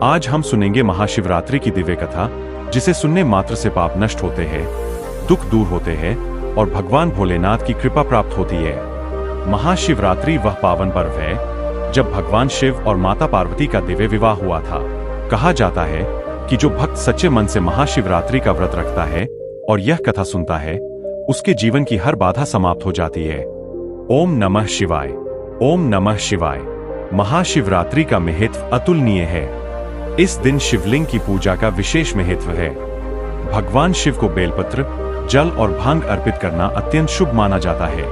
आज हम सुनेंगे महाशिवरात्रि की दिव्य कथा, जिसे सुनने मात्र से पाप नष्ट होते हैं, दुख दूर होते हैं और भगवान भोलेनाथ की कृपा प्राप्त होती है। महाशिवरात्रि वह पावन पर्व है जब भगवान शिव और माता पार्वती का दिव्य विवाह हुआ था। कहा जाता है कि जो भक्त सच्चे मन से महाशिवरात्रि का व्रत रखता है और यह कथा सुनता है, उसके जीवन की हर बाधा समाप्त हो जाती है। ओम नमः शिवाय। ओम नमः शिवाय। महाशिवरात्रि का महत्व अतुलनीय है। इस दिन शिवलिंग की पूजा का विशेष महत्व है। भगवान शिव को बेलपत्र, जल और भांग अर्पित करना अत्यंत शुभ माना जाता है।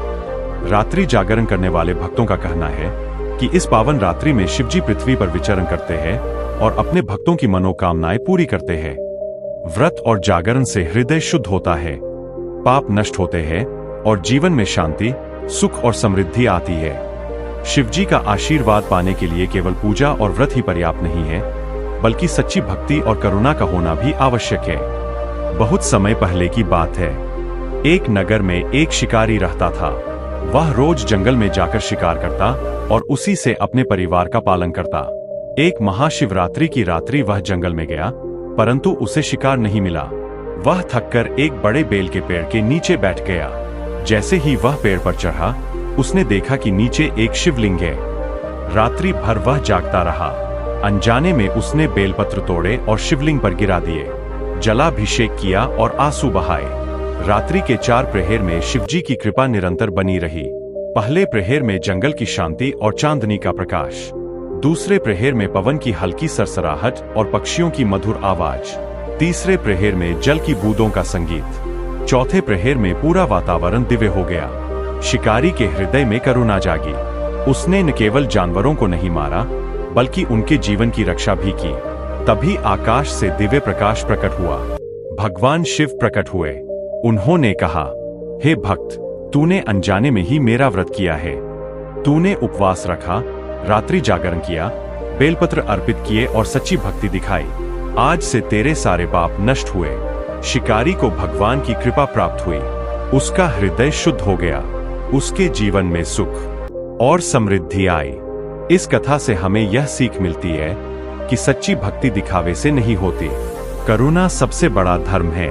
रात्रि जागरण करने वाले भक्तों का कहना है कि इस पावन रात्रि में शिवजी पृथ्वी पर विचरण करते हैं और अपने भक्तों की मनोकामनाएं पूरी करते हैं। व्रत और जागरण से हृदय शुद्ध होता है, पाप नष्ट होते हैं और जीवन में शांति, सुख और समृद्धि आती है। शिवजी का आशीर्वाद पाने के लिए केवल पूजा और व्रत ही पर्याप्त नहीं है, बल्कि सच्ची भक्ति और करुणा का होना भी आवश्यक है। बहुत समय पहले की बात है। एक नगर में एक शिकारी रहता था। वह रोज जंगल में जाकर शिकार करता और उसी से अपने परिवार का पालन करता। एक महाशिवरात्रि की रात्रि वह जंगल में गया, परंतु उसे शिकार नहीं मिला। वह थककर एक बड़े बेल के पेड़ के नीचे बैठ गया। जैसे ही वह पेड़ पर चढ़ा, उसने देखा कि नीचे एक शिवलिंग है। रात्रि भर वह जागता रहा। अनजाने में उसने बेलपत्र तोड़े और शिवलिंग पर गिरा दिए, जलाभिषेक किया और आंसू बहाए। रात्रि के 4 प्रहर में शिवजी की कृपा निरंतर बनी रही। पहले प्रहर में जंगल की शांति और चांदनी का प्रकाश, दूसरे प्रहर में पवन की हल्की सरसराहट और पक्षियों की मधुर आवाज, तीसरे प्रहर में जल की बूंदों का संगीत, चौथे प्रहर में पूरा वातावरण दिव्य हो गया। शिकारी के हृदय में करुणा जागी। उसने न केवल जानवरों को नहीं मारा, बल्कि उनके जीवन की रक्षा भी की। तभी आकाश से दिव्य प्रकाश प्रकट हुआ। भगवान शिव प्रकट हुए। उन्होंने कहा, हे भक्त, तूने अनजाने में ही मेरा व्रत किया है। तूने उपवास रखा, रात्रि जागरण किया, बेलपत्र अर्पित किए और सच्ची भक्ति दिखाई। आज से तेरे सारे पाप नष्ट हुए। शिकारी को भगवान की कृपा प्राप्त हुई। उसका हृदय शुद्ध हो गया। उसके जीवन में सुख और समृद्धि आई। इस कथा से हमें यह सीख मिलती है कि सच्ची भक्ति दिखावे से नहीं होती। करुणा सबसे बड़ा धर्म है।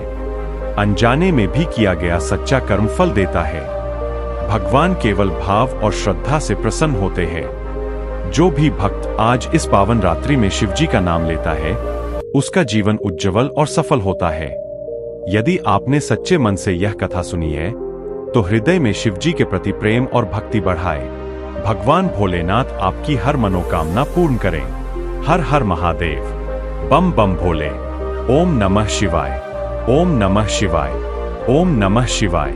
अनजाने में भी किया गया सच्चा कर्म फल देता है। भगवान केवल भाव और श्रद्धा से प्रसन्न होते हैं। जो भी भक्त आज इस पावन रात्रि में शिवजी का नाम लेता है, उसका जीवन उज्जवल और सफल होता है। यदि आपने सच्चे मन से यह कथा सुनी है, तो हृदय में शिवजी के प्रति प्रेम और भक्ति बढ़ाए। भगवान भोलेनाथ आपकी हर मनोकामना पूर्ण करें। हर हर महादेव। बम बम भोले। ओम नमः शिवाय। ओम नमः शिवाय। ओम नमः शिवाय।